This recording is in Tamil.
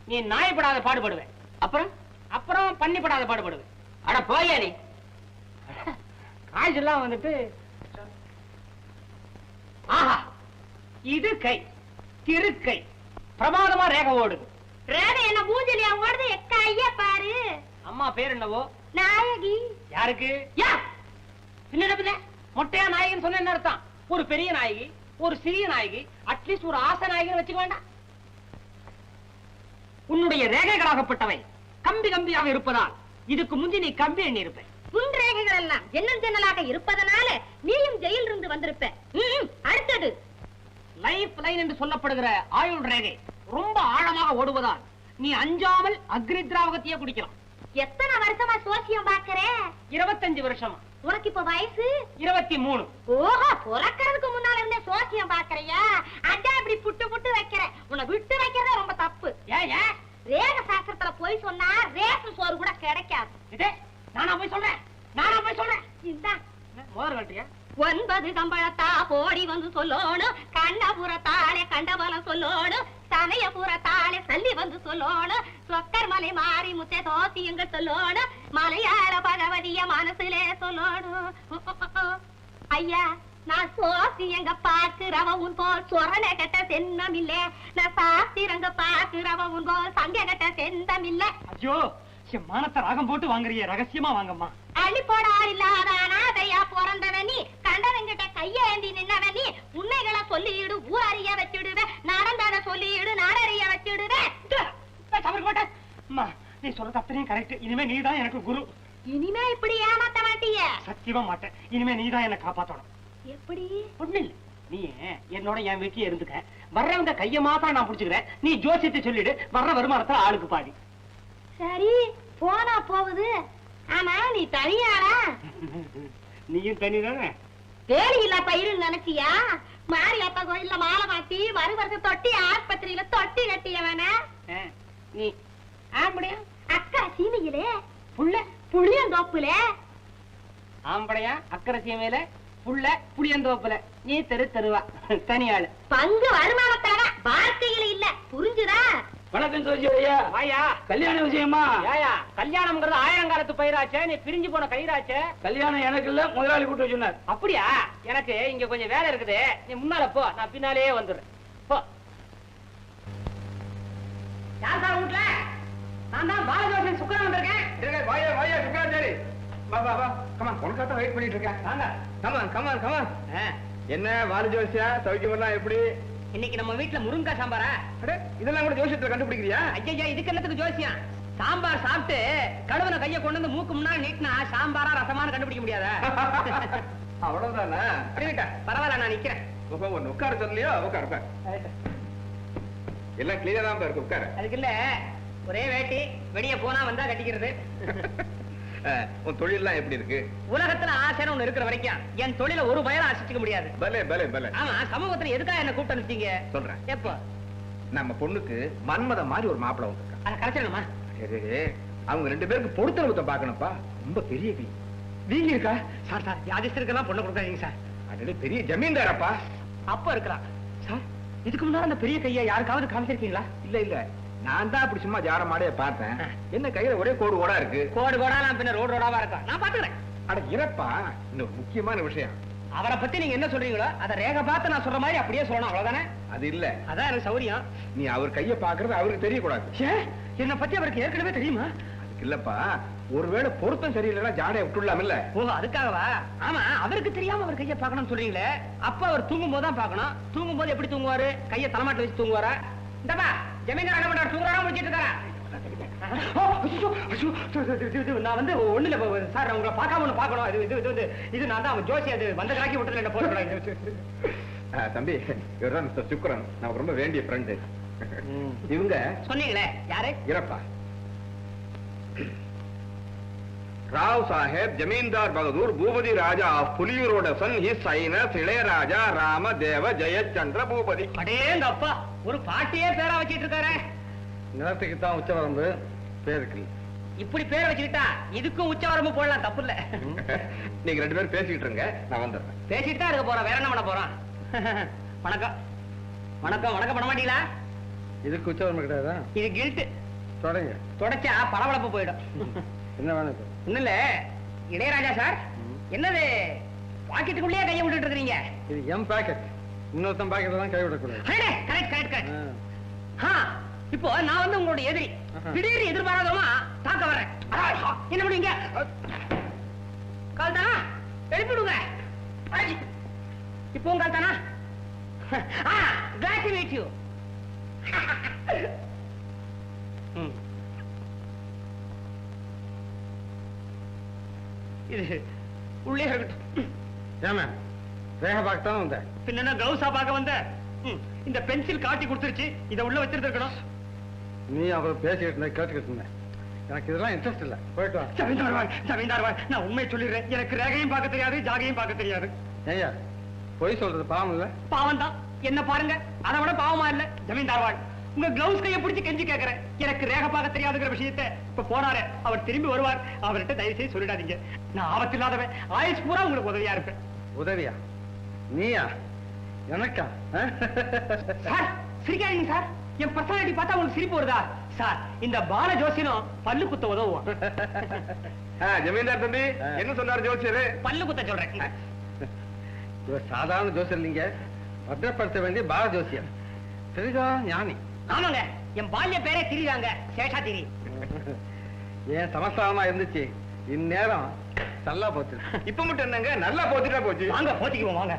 நீ நாயப்படாத பாடுபடுவேன். அப்புறம் அப்புறம் பண்ணிப்படாத பாடுபடுவேன். அட போயா நீ. காய்ச்செல்லாம் வந்துட்டு ஆஹா, இது கை திருக்கை பிரமாதமா ரேகை ஓடுது. ரேகை என்ன மூஞ்சலியா ஓடுது? எக்கா ஐயா பாரு. அம்மா பேர் என்னவோ? நாயகி. யாருக்கு? யா சின்ன மொட்டையா நாயகன் சொன்ன என்ன அர்த்தம்? ஒரு பெரிய நாயகி, ஒரு சிறிய நாயகி, அட்லீஸ்ட் ஒரு ஆசை நாயகன் வச்சுக்க வேண்டாம். உன்னுடைய ரேகைகளாகப்பட்டவை கம்பி கம்பியாக இருப்பதால் இதுக்கு முந்தி நீ கம்பி எண்ணி இருப்ப. உன் ரேகைகள் எல்லாம் ஜன்னல் ஜன்னலாக இருப்பதனால நீயும் ஜெயில் இருந்து வந்திருப்ப. அடுத்தது லைஃப் லைன் என்று சொல்லப்படுகிற ஆயுள் ரேகை ரொம்ப ஆழமாக ஓடுவதால் நீ அஞ்சாமல் அக்னி திராவகத்தையே குடிக்கலாம். எத்தனை வருஷமா சோசியம் பாக்குற? 25 வருஷமா. உனக்கு இப்ப வயசு 23. ஓஹோ, பிறக்கிறதுக்கு முன்னால இருந்தே சோசியம் பாக்குறியா? அதான் இப்படி புட்டு புட்டு வைக்கிற. உன்னை விட்டு வைக்கிறதே ரொம்ப தப்பு. ஏன் ரேக சாஸ்திரத்துல போய் சொன்னா ரேஷன் சோறு கூட கிடைக்காது. இதே நானா போய் சொல்றேன். இந்த மோதிரம் கட்டியா? 9 கம்பளத்தா போடி வந்து சொல்லணும், கண்ணபுரத்தாலே கண்டபலம் சொல்லணும், சமயபுரத்தாலே சல்லி வந்து சொல்லணும், சொக்கர் மலை மாறி முத்தே தோசியங்க சொல்லணும், மலையாள பகவதிய மனசுலே சொல்லணும். ஐயா, நான் சோசியங்க பாக்குறவ உன் போல் சொரண கட்ட சென்னம் இல்ல, நான் சாஸ்திரங்க பாக்குறவ உன் போல் சங்க கட்ட செந்தம் இல்ல. ஐயோ, என் மானத்தை ராகம் போட்டு வாங்குறிய, ரகசியமா வாங்கம்மா. அள்ளி போட ஆள் இல்லாத அனாதையா பிறந்தவன் நீ, கண்டவங்கிட்ட கையேந்தி நின்னவன் நீ, உண்மைகளை சொல்லிடு ஊரறிய வச்சுடுவேன், நடந்தத சொல்லிடு நாடறிய வச்சுடுவேன். நீ சொல்றது அத்தனையும் கரெக்ட். இனிமே நீதான் எனக்கு குரு. இனிமே இப்படி ஏமாத்த மாட்டிய? சத்தியமா மாட்டேன். இனிமே நீதான் என்ன காப்பாத்தணும். எப்படி? ஒண்ணு இல்ல, நீ என்னோட என் வீட்லயே இருந்துக்க. வர்றவங்க கைய மாத்திரம் நான் புடிச்சுக்கிறேன். நீ ஜோசியத்தை சொல்லிடு, வர்ற வருமானத்துல ஆளுக்கு பாதி. சரி, போனா போகுது. ஆனா நீ தனியாளா? நீயும் தனிதானே? வேலி இல்ல பயிரு நினைச்சியா? மாரியப்பா கோயில்ல மாலை மாட்டி வருவரத்து தொட்டி ஆஸ்பத்திரியில தொட்டி கட்டியவன நீ. ஆம்படையா? அக்கா சீமையிலே புள்ள புளியந்தோப்புல. ஆம்படையா அக்கறை சீமையில புள்ள புளியந்தோப்புல. நீ தெருவா தனியாளு. பங்கு வருமானத்தான வாழ்க்கையில இல்ல, புரிஞ்சுதா? வணக்கம் சோசியா. வாயா. கல்யாண விஷயமா? ஏயா, கல்யாணம்ங்கிறது ஆயிரங்காலத்து பயிராச்சே, நீ பிரிஞ்சு போன கயிறாச்சே. கல்யாணம் எனக்கு இல்ல, முதலாளி கூட்டு சொன்னார். அப்படியா? எனக்கு இங்க கொஞ்சம் வேலை இருக்குது. நீ முன்னால போ, நான் பின்னாலேயே வந்துடுறேன். போ. யார் சார் வீட்டுல? நான் தான் பாலஜோசன் சுக்கரன் வந்திருக்கேன். வாயா வாயா சுக்கராச்சாரி. வா வா வா. கமான், உனக்காக வெயிட் பண்ணிட்டு இருக்கேன். வாங்க. Come on come on come on. என்ன வாலி ஜோசியா, சௌக்கியமெல்லாம் எப்படி? இன்னைக்கு நம்ம வீட்டுல முருங்கா சாம்பாரா? இதெல்லாம் கூட ஜோசியத்துல கண்டுபிடிக்கிறியா? ஐயா, இதுக்கு என்னத்துக்கு ஜோசியம்? சாம்பார் சாப்பிட்டு கடுவன கைய கொண்டு வந்து மூக்கு முன்னாடி நீட்டினா சாம்பாரா ரசமான கண்டுபிடிக்க முடியாதா? அவ்வளவுதானே? பரவாயில்ல, நான் நிக்கிறேன். ஒன்னு உட்கார சொல்லலையோ? உட்கார. எல்லாம் கிளியரா தான் இருக்கு, உட்கார. அதுக்கு இல்ல, ஒரே வேட்டி, வெளிய போனா வந்தா கட்டிக்கிறது. உன் தொழில் எப்படி இருக்கு? உலகத்துல ஆசைன்னு ஒண்ணு இருக்கிற வரைக்கும் என் தொழில ஒரு பயல ஆசிச்சுக்க முடியாது. பலே பலே பலே. ஆமா, சமூகத்துல எதுக்காக என்ன கூப்பிட்டு அனுப்பிச்சீங்க? சொல்றேன். எப்போ? நம்ம பொண்ணுக்கு மன்மத மாதிரி ஒரு மாப்பிளை வந்திருக்கான். அதை கரைச்சிடணுமா? அவங்க 2 பேருக்கு பொருத்தரவத்தை பாக்கணும்ப்பா. ரொம்ப பெரிய வீங்க இருக்கா? சார் யாதிஸ்தருக்கெல்லாம் பொண்ணு கொடுக்காதீங்க சார். அது பெரிய ஜமீன்தாரப்பா. அப்ப இருக்கலாம் சார். இதுக்கு முன்னாடி அந்த பெரிய கையை யாருக்காவது காமிச்சிருக்கீங்களா? இல்ல இல்ல, நான் தான் அப்படி சும்மா ஜாட மாடைய பார்த்தேன். என்ன கையில ஒரே கோடு கோடா இருக்கு. கோடு கோடா நான் பின்ன ரோடு ரோடாவா இருக்கா? நான் பாத்துக்கிறேன். அட இறப்பா, இன்னொரு முக்கியமான விஷயம். அவரை பத்தி நீங்க என்ன சொல்றீங்களோ அதை ரேக பார்த்து நான் சொல்ற மாதிரி அப்படியே சொல்லணும், அவ்வளவுதானே? அது இல்ல, அதான் எனக்கு சௌரியம். நீ அவர் கைய பாக்குறது அவருக்கு தெரியக்கூடாது. என்ன பத்தி அவருக்கு ஏற்கனவே தெரியுமா? அதுக்கு இல்லப்பா, ஒருவேளை பொருத்தம் சரியில்லைன்னா ஜாடைய விட்டுடலாம் இல்ல? ஓ, அதுக்காகவா? ஆமா, அவருக்கு தெரியாம அவர் கைய பாக்கணும்னு சொல்றீங்களே. அப்ப அவர் தூங்கும் போதுதான் பாக்கணும். தூங்கும் போது எப்படி தூங்குவாரு? கைய தலைமாட்டு வச்சு தூங்குவாரா? இந்தப்பா ஜமீன்தார் என்ன பண்றாரு? தூங்குறாரா முடிச்சிட்டு இருக்காரா? நான் வந்து ஒண்ணு இல்ல சார், உங்களை பார்க்காம ஒண்ணு பாக்கணும். இது நான் தான் ஜோசி, அது வந்த கிராக்கி விட்டு என்ன போட்டு. தம்பி, இவர்தான் மிஸ்டர் சுக்கரன், நமக்கு ரொம்ப வேண்டிய ஃப்ரெண்டு. இவங்க சொன்னீங்களே யாரு? இறப்பா, ராவ் சாஹேப் ஜமீன்தார் பகதூர் பூபதி ராஜா ஆஃப் புலியூரோட son, his highness Ilaiyaraja Rama Deva Jayachandra Boopathi. அடேங்க அப்பா, ஒரு பாட்டியே பேரா வச்சிட்டு இருக்காரு. நிலத்துக்கு தான் உச்சவரம்பு, பேருக்கு இப்படி பேரை வச்சுக்கிட்டா இதுக்கும் உச்சவரம்பு போடலாம், தப்பு இல்ல. நீங்க 2 பேரும் பேசிக்கிட்டு இருங்க, நான் வந்துடுறேன். பேசிட்டு தான் இருக்க போறோம், வேற என்ன பண்ண போறோம்? வணக்கம். வணக்கம் வணக்கம் பண்ண மாட்டீங்களா? இதுக்கு உச்சவரம் கிடையாதா? இது கில்ட். தொடங்க. தொடச்சா பளபளப்பு போயிடும். என்ன வேணும்? ஒண்ணு இல்ல இளையராஜா சார், என்னது பாக்கெட்டுக்குள்ளேயே கையை விட்டுட்டு இருக்கீங்க? இது எம் பாக்கெட். இன்னொருத்தன் பாக்கெட்ல தான் கை விடக்கூடாது. Correct correct correct. இப்போ நான் வந்து உங்களுடைய எதிரி. திடீர்னு எதிர்பாராதமா தாக்க வரேன். என்ன பண்ணுவீங்க? கால் தானா எழுப்பிடுங்க. இப்போ உங்க கால் தானா? glad to meet you. இது உள்ளே இருக்கட்டும். ஏமா ரேகை பார்க்க தானே வந்த? பின்ன கவுசா பார்க்க வந்த? இந்த பென்சில் காட்டி கொடுத்துருச்சு, இதை உள்ள வச்சிருக்கணும். நீ அவர் பேசிக்கிட்டு இருந்த கேட்டுக்கிட்டு இருந்தேன். எனக்கு இதெல்லாம் இன்ட்ரெஸ்ட் இல்ல. போயிட்டு வா. ஜமீன்தார் நான் உண்மையை சொல்லிடுறேன். எனக்கு ரேகையும் பார்க்க தெரியாது, ஜாகையும் பார்க்க தெரியாது. ஐயா பொய் சொல்றது பாவம் இல்ல? பாவம் தான். என்ன பாருங்க, அதை விட பாவமா இல்ல ஜமீன்தார். உங்க கிளவுஸ் கையை பிடிச்சு கெஞ்சி கேட்கிறேன். எனக்கு ரேகை பார்க்க தெரியாதுங்கிற விஷயத்தை இப்ப போனாரு, அவர் திரும்பி வருவார். அவர்கிட்ட தயவு செய்து சொல்லிடாதீங்க. நான் ஆபத்தில்லாதவன். ஆயுஷ் பூரா உங்களுக்கு உதவியா இருப்பேன். உதவியா? நீயா? எனக்கா? சார் சிரிக்காதீங்க சார். என் பர்சனாலிட்டி பார்த்தா உங்களுக்கு சிரிப்பு வருதா சார்? இந்த பால ஜோசியனும் பல்லு குத்த உதவுவான். ஜமீன்தார் தம்பி என்ன சொன்னார் ஜோசியர்? பல்லு குத்த சொல்றேன். இவர் சாதாரண ஜோசியர் இல்லைங்க, பத்திரப்படுத்த வேண்டிய பால ஜோசியர். தெரியுதா ஞானி? ஆமாங்க, என் பால்ய பேரே திரிதாங்க, சேஷாதிரி. ஏன் சமஸ்தானமா இருந்துச்சு, இந்நேரம் நல்லா போச்சு. இப்ப மட்டும் என்னங்க நல்லா போச்சுட்டா போச்சு. வாங்க போத்திக்குவோம் வாங்க.